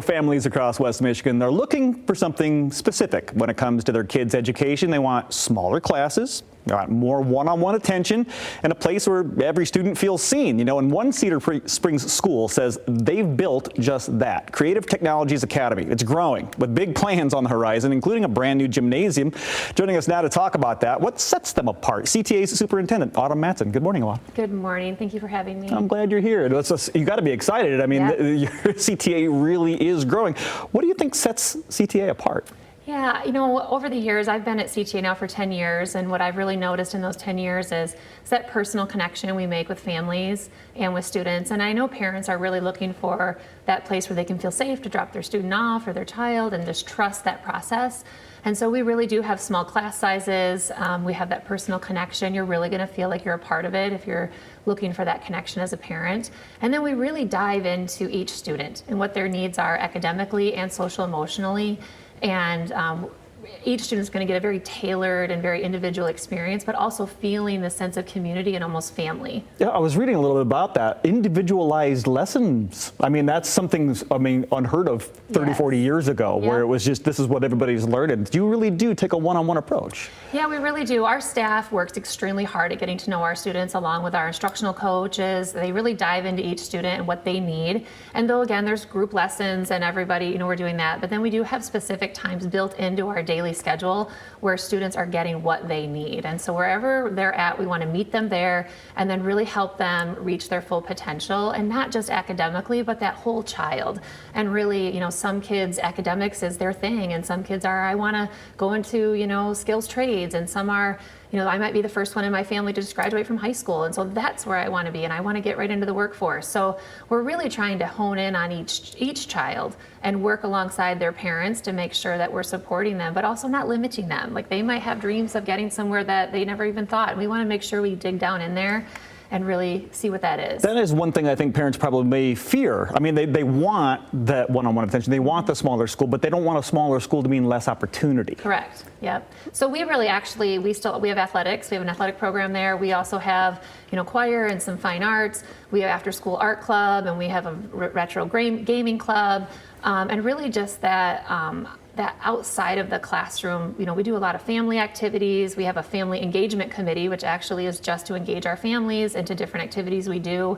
families across West Michigan, they're looking for something specific when it comes to their kids' education. They want smaller classes, they want more one-on-one attention, and a place where every student feels seen. And one Cedar Springs school says they've built just that. Creative Technologies Academy. It's growing with big plans on the horizon, including a brand new gymnasium. Joining us now to talk about that, what sets them apart, CTA's Superintendent Autumn Mattson. Good morning, Autumn. Good morning. Thank you for having me. I'm glad you're here. You got to be excited. I mean, your CTA really is growing. What do you think sets CTA apart? Yeah, over the years, I've been at CTA now for 10 years, and what I've really noticed in those 10 years is that personal connection we make with families and with students. And I know parents are really looking for that place where they can feel safe to drop their student off or their child and just trust that process. And so we really do have small class sizes. We have that personal connection. You're really going to feel like you're a part of it if you're looking for that connection as a parent. And then we really dive into each student and what their needs are academically and social emotionally. And each student is going to get a very tailored and very individual experience, but also feeling the sense of community and almost family. Yeah, I was reading a little bit about that. Individualized lessons. I mean, that's something, unheard of 30, 40 years ago, where it was just, this is what everybody's learning. You really do take a one-on-one approach. Yeah, we really do. Our staff works extremely hard at getting to know our students, along with our instructional coaches. They really dive into each student and what they need. And though, again, there's group lessons and everybody, we're doing that, but then we do have specific times built into our daily schedule where students are getting what they need. And so wherever they're at, we want to meet them there and then really help them reach their full potential, and not just academically, but that whole child. And really, some kids, academics is their thing, and some kids are, I want to go into, skills trades, and some are, I might be the first one in my family to just graduate from high school, and so that's where I want to be, and I want to get right into the workforce. So we're really trying to hone in on each child and work alongside their parents to make sure that we're supporting them, but also not limiting them. Like, they might have dreams of getting somewhere that they never even thought, and we want to make sure we dig down in there and really see what that is. That is one thing I think parents probably may fear. I mean, they want that one-on-one attention. They want the smaller school, but they don't want a smaller school to mean less opportunity. Correct. Yep. So we really we have athletics. We have an athletic program there. We also have, choir and some fine arts. We have after-school art club, and we have a retro gaming club, and really just that outside of the classroom, we do a lot of family activities. We have a family engagement committee, which actually is just to engage our families into different activities we do.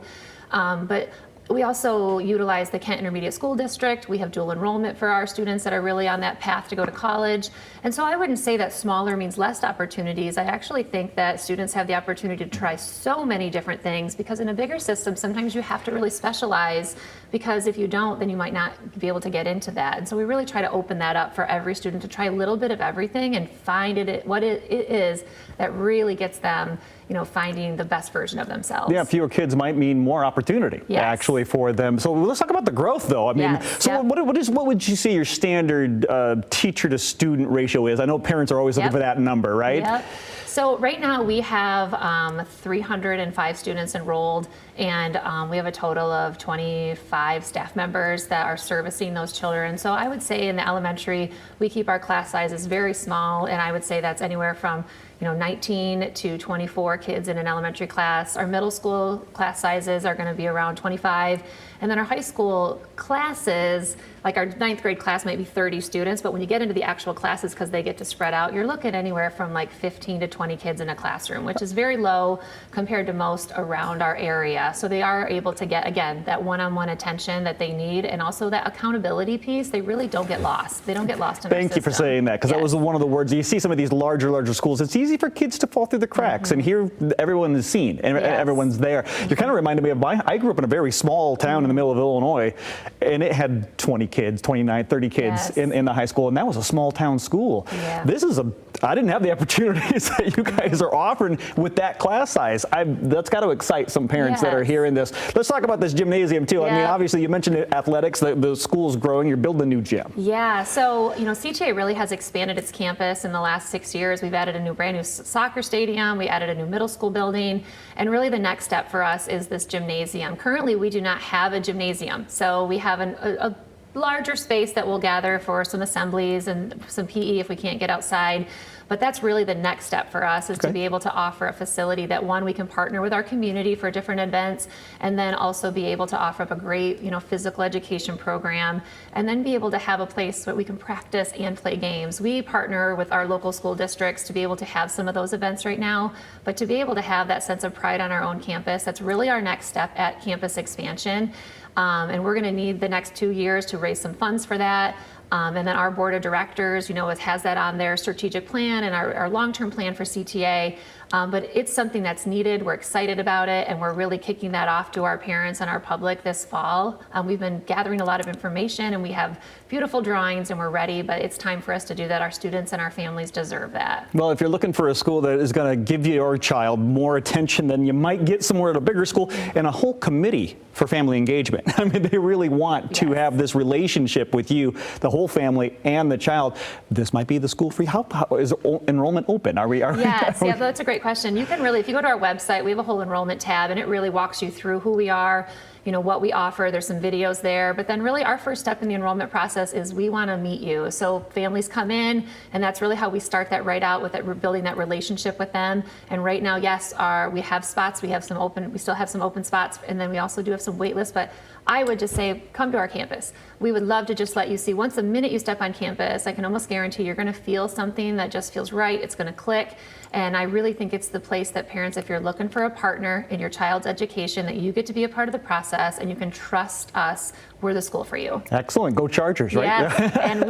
But we also utilize the Kent Intermediate School District. We have dual enrollment for our students that are really on that path to go to college. And so I wouldn't say that smaller means less opportunities. I actually think that students have the opportunity to try so many different things, because in a bigger system, sometimes you have to really specialize, because if you don't, then you might not be able to get into that. And so we really try to open that up for every student to try a little bit of everything and find what it is that really gets them, finding the best version of themselves. Yeah, fewer kids might mean more opportunity actually for them. So let's talk about the growth, though. I mean, what would you say your standard teacher to student ratio is? I know parents are always looking for that number, right? Yep. So right now we have 305 students enrolled, and we have a total of 25 staff members that are servicing those children. So I would say in the elementary, we keep our class sizes very small, and I would say that's anywhere from 19 to 24 kids in an elementary class. Our middle school class sizes are going to be around 25. And then our high school classes, like our 9th grade class might be 30 students, but when you get into the actual classes, because they get to spread out, you're looking anywhere from like 15 to 20 kids in a classroom, which is very low compared to most around our area. So they are able to get, again, that one-on-one attention that they need, and also that accountability piece. They really don't get lost. They don't get lost in our system. Thank you for saying that, because that was one of the words. You see some of these larger schools, it's easy for kids to fall through the cracks, and here everyone is seen, and everyone's there. You're kind of reminded me of I grew up in a very small town in the middle of Illinois, and it had 20 kids, 29, 30 kids in the high school, and that was a small town school. This is I didn't have the opportunities that you guys are offering with that class size. That's got to excite some parents that are hearing this. Let's talk about this gymnasium too. I mean, obviously you mentioned athletics, the school's growing, you're building a new gym. Yeah, so CTA really has expanded its campus in the last 6 years. We've added a brand new soccer stadium, we added a new middle school building, and really the next step for us is this gymnasium. Currently we do not have a gymnasium, so we have a larger space that we'll gather for some assemblies and some PE if we can't get outside. But that's really the next step for us, is to be able to offer a facility that, one, we can partner with our community for different events, and then also be able to offer up a great, physical education program, and then be able to have a place where we can practice and play games. We partner with our local school districts to be able to have some of those events right now, but to be able to have that sense of pride on our own campus, that's really our next step at campus expansion. And we're going to need the next 2 years to raise some funds for that. And then our board of directors, has that on their strategic plan and our long-term plan for CTA. But it's something that's needed. We're excited about it, and we're really kicking that off to our parents and our public this fall. We've been gathering a lot of information, and we have beautiful drawings, and we're ready, but it's time for us to do that. Our students and our families deserve that. Well, if you're looking for a school that is going to give your child more attention than you might get somewhere at a bigger school, and a whole committee for family engagement. I mean, they really want to have this relationship with you, the whole family and the child. This might be the school for you. How is enrollment open? Yes, yeah, that's a great question. You can really, if you go to our website, we have a whole enrollment tab, and it really walks you through who we are, what we offer. There's some videos there, but then really our first step in the enrollment process is we want to meet you. So families come in, and that's really how we start that right out, with that, we're building that relationship with them. And right now, yes, we have spots, we still have some open spots, and then we also do have some wait lists, but I would just say, come to our campus. We would love to just let you see. Once the minute you step on campus, I can almost guarantee you're going to feel something that just feels right. It's going to click. And I really think it's the place that parents, if you're looking for a partner in your child's education, that you get to be a part of the process, and you can trust us. We're the school for you. Excellent. Go Chargers, right? Yes, and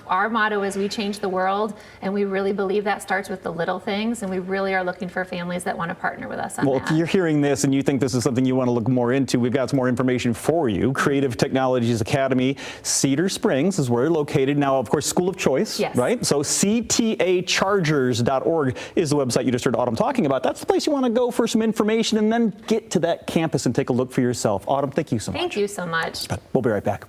our motto is we change the world, and we really believe that starts with the little things, and we really are looking for families that want to partner with us on that. Well, if you're hearing this and you think this is something you want to look more into, we've got some more information for you. Creative Technologies Academy, Cedar Springs is where we're located. Now, of course, school of choice, right? So ctachargers.org is the website you just heard Autumn talking about. That's the place you want to go for some information, and then get to that campus and take a look for yourself. Autumn, thank you so much. Thank you so much. We'll be right back.